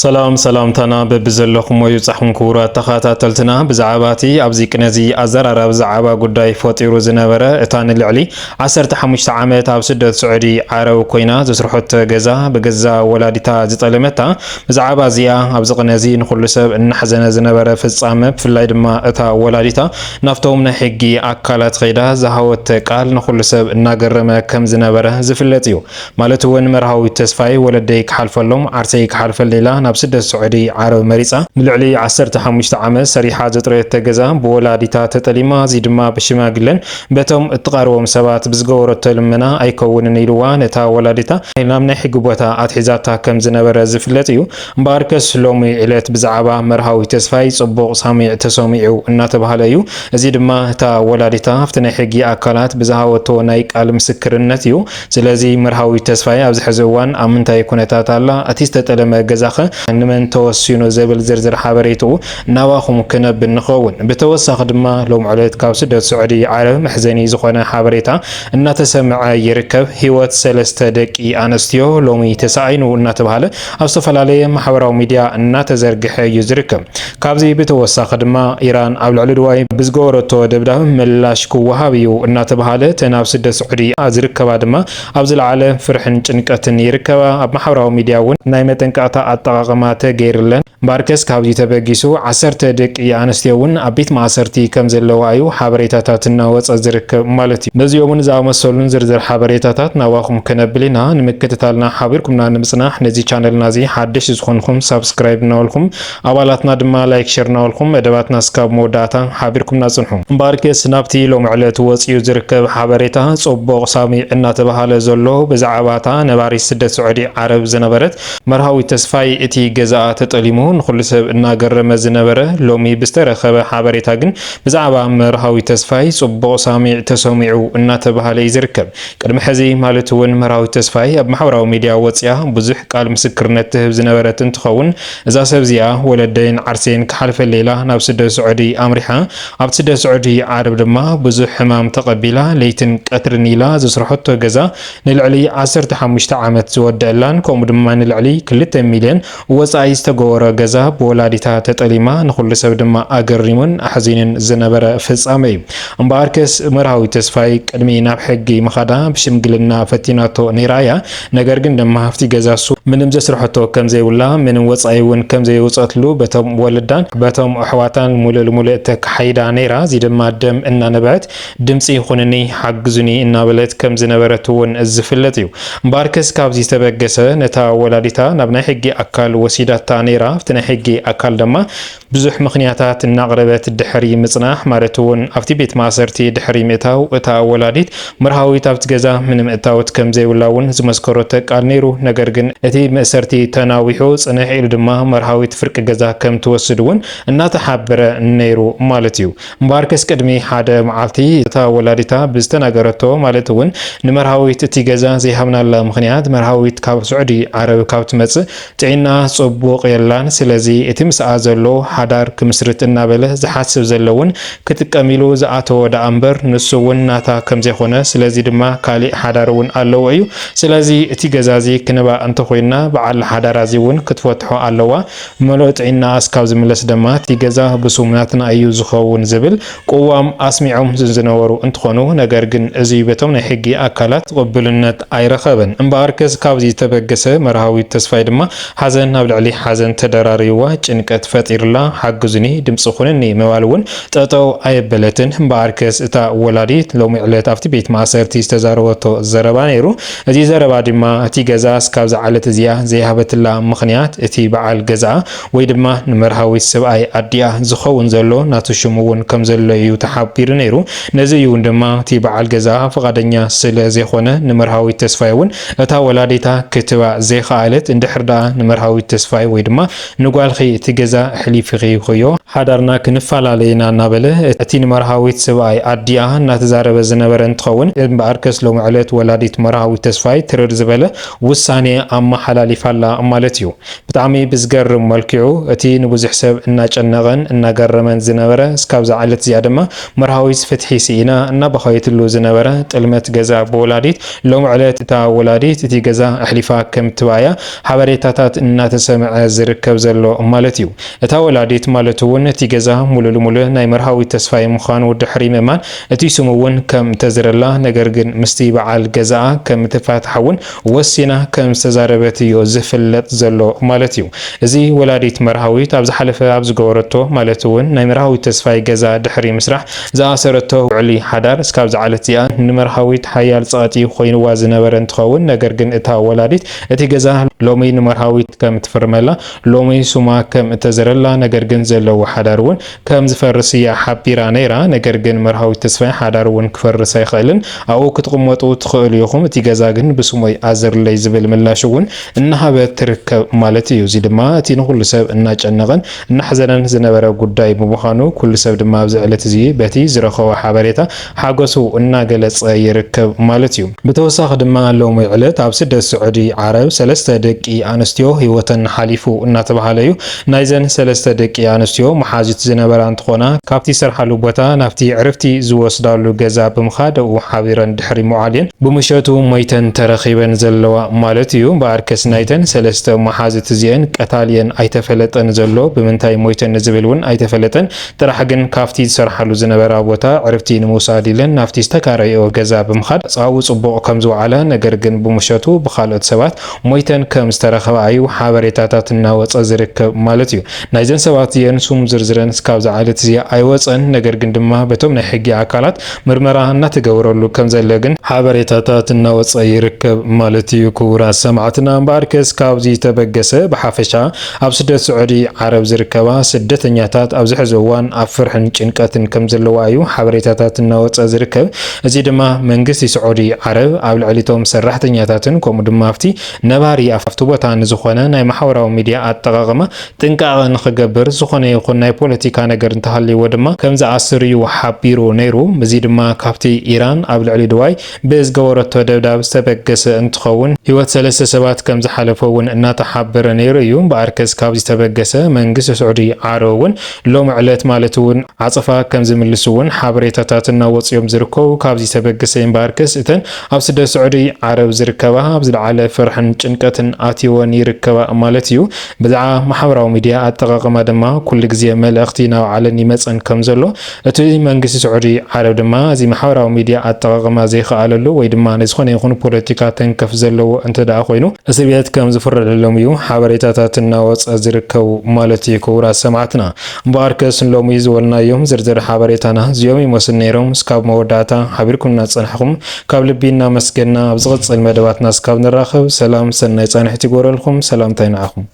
سلام تنا ببزلكم ويصحون كورة تخاتلتنا بزعاباتي أبزي كنزي أزرار بزعابا قداي فوتيرو زنبرة إتان العلي 15 عامات أب سدة سعودي عرو كوينا زسرحت جزا بجزا ولادتا زطلمتا بزعابا زيا أبز قنزي نخل سب النحزن زنبرة في الصامة في اللايد ما إتا ولادتا نفتهم نحجي أكلات غيدا زهوت قال نخل سب الناقرمة كم زنبرة زفلتيو مالتون مرهاوي تسفاي ولديك حلف اللوم عرسيك حلف الليلة ناب سدة سعودي عرب مريصة نلعلي 15 عام سريحة زطرية تجزا بولادتا تتليما زيدما بشماغلن بتم اتقاربهم سبات بزغورة تلمنا ايكون نيلوان اتا ولادتا نامنا حقوبتا اتحزاتا كم زنبرة زفلتيو مباركس لومي علت بزعابا مرهاوي تسفاي صبوغ سامع تسوميعو اناتبهاليو زيدما اتا ولادتا افتنا حقي اكالات بزهاوتو نايك المسكرنتيو زلازي مرهاوي تسفاي ابزحزوان امنتا يكونتا تالا اتيستتلم جزاخه نمن توسينو زبل زرزر حبريتو نواخم كنب نخون بتوسخ دما لوم عليت كاب سدة سعودي عرب محزني زخونه حبريتا ان تسمع يركب هيوت سلسته دقي انستيو لومي تسعينو انتبهاله ابستفلالي محورو ميديا ان تزرغخ يزركب كابزي بتوسخ دما ايران ابلعل دواي بزغورتو دبدا ملاش كو وهابيو انتبهاله تناب سدة سعودي ازركبا دما ابزل على فرحن ጭንቀትን ይርከባ ኣብ ማሕበራዊ ሚድያ ውን ናይ መጠንቀቕታ ኣጠቃቅማተ ገይርለን ባርከስ ካብዚ ተበጊሱ 10 ደቂ ኣንስትዮ ውን ኣብ ቤት ማእሰርቲ ከም ዘለዋ እዩ ሓበሬታታት እናወፀ ዝርከብ ማለት እዩ ነዚኦም ዝኣመሰሉን ዝርዝር ሓበሬታታት ናዋኹም ከነብልና ንምክትታልና ሓቢርኩምና ንምጽናሕ ነዚ ቻነልና እዚ ሓድሽ ዝኾንኩም ሰብስክራይብ ናወልኩም ኣባላትና ድማ ላይክ ሼር ናወልኩም መደባትና ስካብ መወዳእታ ሓቢርኩምና ጽንሑ ባርከስ ናብቲ ሎም ዕለት ወፅዩ ዝርከብ ሓበሬታ ጽቡቕ ሳሚዕ እናተባሃለ ዘሎ ብዛዕባታ ነባሪ ስደት ስዑዲ ዓረብ ዝነበረት መርሃዊ ተስፋይ እቲ ገዛ ተጠሊሙ ንኹሉ ሰብ እናገረመ ዝነበረ ሎሚ ብዝተረኸበ ሓበሬታ ግን ብዛዕባ መርሃዊ ተስፋይ ጽቡቕ ሳሚዕ ተሰሚዑ እናተባሃለ ይዝርከብ ቅድሚ ሕዚ ማለት እውን መርሃዊ ተስፋይ ኣብ ማሕበራዊ ሚድያ ወፅያ ብዙሕ ቃል ምስክርነት ትህብ ዝነበረት እንትኸውን እዛ ሰብ እዚኣ ወለደይን ዓርሴን ክሓልፈ ሌላ ናብ ስደት ስዑዲ ኣምሪሓ ኣብ ስደት ስዑዲ ዓረብ ድማ ብዙሕ ሕማም ተቐቢላ ለይትን ቀትርን ኢላ ዝስርሐቶ ገዛ ንልዕሊ 15 ዓመት ዝወድአላን ከምኡ ድማ ንልዕሊ 2 ሚልዮን ወፃኢ ዝተገበረ ገዛ ብወላዲታ ተጠሊማ ንኹሉ ሰብ ድማ ኣገሪሙን ኣሕዚንን ዝነበረ ፍጻመ እዩ እምበኣርከስ መርሃዊ ተስፋይ ቅድሚ ናብ ሕጊ መኻዳ ብሽምግልና ፈቲናቶ ነይራያ ነገር ግን ድማ ሃፍቲ ገዛሱ ምንም ዘስርሐቶ ከም ዘይብላ ምንም ወፃኢ እውን ከም ዘይውፀትሉ በቶም ወለዳን በቶም ኣሕዋታን ሙሉእ ተካሒዳ ነይራ እዚ ድማ ደም እናነበረት ድምፂ ይኹንኒ ሓግዙኒ እናበለት ከም ዝነበረት እውን ዝፍለጥ እዩ እምበኣርከስ ካብዚ ዝተበገሰ ነታ ወላዲታ ናብ ናይ ሕጊ ኣካል ወሲዳታ ነይራ ኣብቲ ናይ ሕጊ ኣካል ድማ ብዙሕ ምኽንያታት እናቕረበት ድሕሪ ምጽናሕ ማለት እውን ኣብቲ ቤት ማእሰርቲ ድሕሪ ምእታው እታ ወላዲት መርሃዊት ኣብቲ ገዛ ምንም እታወት ከም ዘይብላ እውን ዝመስከረቶ ቃል ነይሩ ነገር ግን እቲ መእሰርቲ ተናዊሑ ጽንሕ ኢሉ ድማ መርሃዊት ፍርቂ ገዛ ከም ትወስድ እውን እናተሓበረ ነይሩ ማለት እዩ እምበኣርከስ ቅድሚ ሓደ መዓልቲ እታ ወላዲታ ብዝተናገረቶ ማለት እውን ንመርሃዊት እቲ ገዛ ዘይሃብናላ ምኽንያት መርሃዊት ካብ ስዑዲ ዓረብ ካብ ትመጽእ ጥዕና ጽቡቕ የላን ስለዚ እቲ ምስኣ ዘሎ ሓዳር ክምስርት እናበለ ዝሓስብ ዘለውን ክትቀሚሉ ዝኣተወ ዳ እምበር ንሱ እውን ናታ ከም ዘይኾነ ስለዚ ድማ ካሊእ ሓዳር እውን ኣለዎ እዩ ስለዚ እቲ ገዛዚ ክንባ እንተኮይና በዓል ሓዳራዚ እውን ክትፈትሖ ኣለዋ መሎ ጥዕና እስካብ ዝምለስ ድማ እቲ ገዛ ብሱምናትና እዩ ዝኸውን ዝብል ቁዋም ኣስሚዖም ዝነበሩ እንትኾኑ ነገር ግን እዚ በቶም ናይ ሕጊ ኣካላት ቅቡልነት ኣይረኸበን እምበኣርከስ ካብዚ ተበገሰ መርሃዊ ተስፋይ ድማ ሓዘን ናብ ልዕሊ ሓዘን ተደራሪዋ ጭንቀት ፈጢርላ ሓግዙኒ ድምፂ ኹንኒ መባል እውን ጠጠው ኣየበለትን እምበኣርከስ እታ ወላዲት ሎሚ ዕለት ኣብቲ ቤት ማእሰርቲ ዝተዛረበቶ ዘረባ ነይሩ እዚ ዘረባ ድማ እቲ ገዛ እስካብ ዝዓለት እዚኣ ዘይሃበትላ ምኽንያት እቲ በዓል ገዛ ወይ ድማ ንመርሃዊት ሰብኣይ ኣዲኣ ዝኸውን ዘሎ ናቱ ሽሙ እውን ከም ዘሎ እዩ ተሓቢሩ ነይሩ ነዚ እውን ድማ እቲ በዓል ገዛ ፈቃደኛ ስለ ዘይኾነ ንመርሃዊት ተስፋይ እውን እታ ወላዲታ ክትባ ዘይኸኣለት እንድሕርዳ ንመርሃዊት ተስፋይ ወይ ድማ ንጓልኺ እቲ ገዛ ሕሊፍኺ ይኽዮ ሓዳርና ክንፈላለየና እናበለ እቲ ንመርሃዊት ሰብኣይ ኣዲኣ እናተዛረበ ዝነበረ እንትኸውን እምበኣርከስ ሎሚ ዕለት ወላዲት መርሃዊት ተስፋይ ትርር ዝበለ ውሳኔ ኣመሓላሊፋላ ማለት እዩ ብጣዕሚ ብዝገርም መልክዑ እቲ ንብዙሕ ሰብ እናጨነቐን እናገረመን ዝነበረ እስካብ ዝዓለት እዚኣ ድማ መርሃዊት ፍትሒ ሲኢና እናበኸየትሉ ዝነበረ ጥልመት ገዛ ብወላዲት ሎሚ ዕለት እታ ወላዲት እቲ ገዛ ኣሕሊፋ ከም ትባያ ሓበሬታታት እናተ እናተሰምዐ ዝርከብ ዘሎ ማለት እዩ እታ ወላዲት ማለት እውን እቲ ገዛ ሙሉእ ሙሉእ ናይ መርሃዊ ተስፋይ ምዃኑ ድሕሪ ምእማን እቲ ስሙ እውን ከም ተዝረላ ነገር ግን ምስቲ በዓል ገዛኣ ከም ትፋታሕ እውን ወሲና ከም ዝተዛረበት እዩ ዝፍለጥ ዘሎ ማለት እዩ እዚ ወላዲት መርሃዊት ኣብ ዝሓለፈ ኣብ ዝገበረቶ ማለት እውን ናይ መርሃዊ ተስፋይ ገዛ ድሕሪ ምስራሕ ዝኣሰረቶ ውዕሊ ሓዳር እስካብ ዝዓለት እዚኣ ንመርሃዊት ሓያል ፀቕጢ ኮይኑዋ ዝነበረ እንትኸውን ነገር ግን እታ ወላዲት እቲ ገዛ ሎሚ ንመርሃዊት ከም ትፈርመላ ሎሚ ሱማ ከም እተዘረላ ነገር ግን ዘለዎ ሓዳር እውን ከም ዝፈርስ እያ ሓቢራ ነይራ ነገር ግን መርሃዊት ተስፋይ ሓዳር እውን ክፈርስ ኣይኽእልን ኣብኡ ክትቕመጡ ትኽእሉ ኢኹም እቲ ገዛ ግን ብስሞይ ኣዘርለይ ዝብል ምላሽ እውን እናሃበት ትርከብ ማለት እዩ እዚ ድማ እቲ ንኩሉ ሰብ እናጨነቐን እናሕዘነን ዝነበረ ጉዳይ ብምዃኑ ኩሉ ሰብ ድማ ኣብዚ ዕለት እዚ በቲ ዝረኸቦ ሓበሬታ ሓጎሱ እናገለጸ ይርከብ ማለት እዩ ብተወሳኺ ድማ ሎሚ ዕለት ኣብ ስደት ስዑዲ ዓረብ ሰለስተ ደቂ ኣንስትዮ ህይወተን ሓሊፉ እናተባሃለ እዩ ናይዘን ሰለስተ ደቂ ኣንስትዮ መሓዚት ዝነበራ እንትኾና ካብቲ ሰርሓሉ ቦታ ናብቲ ዕርፍቲ ዝወስዳሉ ገዛ ብምኻድ ኣብኡ ሓቢረን ድሕሪ ምውዓልን ብምሸቱ ሞይተን ተረኺበን ዘለዋ ማለት እዩ በኣርከስ ናይተን ሰለስተ መሓዚት እዚአን ቀታልየን ኣይተፈለጠን ዘሎ ብምንታይ ሞይተን ዝብል እውን ኣይተፈለጠን ጥራሕ ግን ካብቲ ዝሰርሓሉ ዝነበራ ቦታ ዕርፍቲ ንምውሳድ ኢለን ናብቲ ዝተካረዮ ገዛ ብምኻድ ፃው ጽቡቕ ከም ዝወዓለ ነገር ግን ብምሸቱ ብኻልኦት ሰባት ሞይተን ከም ዝተረኸባ እዩ ሓበሬታታት እናወፀ ዝርከብ ማለት እዩ ናይዘን ሰባት እዚአን ሱም ዝርዝረን እስካብ ዝዓለት እዚኣ ኣይወፀን ነገር ግን ድማ በቶም ናይ ሕጊ ኣካላት ምርመራ እናተገብረሉ ከም ዘሎ ግን ሓበሬታታት እናወፀ ይርከብ ማለት እዩ ክቡራት ሰማዕትና እምበኣርከስ ካብዚ ተበገሰ ብሓፈሻ ኣብ ስደት ስዑዲ ዓረብ ዝርከባ ስደተኛታት ኣብዚ ሕዚ እዋን ኣብ ፍርሕን ጭንቀትን ከም ዘለዋ እዩ ሓበሬታታት እናወፀ ዝርከብ እዚ ድማ መንግስቲ ስዑዲ ዓረብ ኣብ ልዕሊቶም ሰራሕተኛታትን ከምኡ ድማ ኣብቲ ነባሪ ኣብቲ ቦታ ንዝኾነ ናይ ማሕበራዊ ሚድያ ኣጠቃቅማ ጥንቃቐ ንኽገብር ዝኾነ ይኹን ናይ ፖለቲካ ነገር እንተሃልይዎ ድማ ከም ዝኣስር እዩ ሓቢሩ ነይሩ እዚ ድማ ካብቲ ኢራን ኣብ ልዕሊ ድዋይ ብዝገበረቶ ደብዳብ ዝተበገሰ እንትኸውን ህይወት ሰለስተ ሰባት ከም ዝሓለፈ እውን እናተሓበረ ነይሩ እዩ እምበኣርከስ ካብዚ ዝተበገሰ መንግስቲ ስዑዲ ዓረብ እውን ሎሚ ዕለት ማለት እውን ዓፀፋ ከም ዝምልሱ እውን ሓበሬታታት እናወፅዮም ዝርከቡ ካብዚ ዝተበገሰ እምበኣርከስ እተን ኣብ ስደት ስዑዲ ዓረብ ዝርከባ ኣብ ዝለዓለ ፍርሕን ጭንቀትን ኣትወን ይርከባ ማለት እዩ ብዛዕባ ማሕበራዊ ሚድያ ኣጠቃቅማ ድማ ኩሉ ግዜ መልእኽቲ ናብ ዓለን ይመፀን ከም ዘሎ እቲ መንግስቲ ስዑዲ ዓረብ ድማ እዚ ማሕበራዊ ሚድያ ኣጠቃቅማ ዘይከኣለሉ ወይ ድማ ንዝኾነ ይኹን ፖለቲካ ተንከፍ ዘለዎ እንተደኣ ኮይኑ እስር ቤት ከም ዝፍረደሎም እዩ ሓበሬታታት እናወፀ ዝርከቡ ማለት እዩ ክቡራት ሰማዕትና እምበኣርከስ ሎሚ ዝበልናዮም ዝርዝር ሓበሬታና እዚኦም ይመስሉ ነይሮም እስካብ መወዳእታ ሓቢርኩምና ፀንሕኩም ካብ ልቢ እናመስገና ኣብ ዝቕፅል መደባትና እስካብ ንራኸብ ሰላም ሰናይ ፃንሕቲ ይጎረልኩም ሰላምታይ ንዓኹም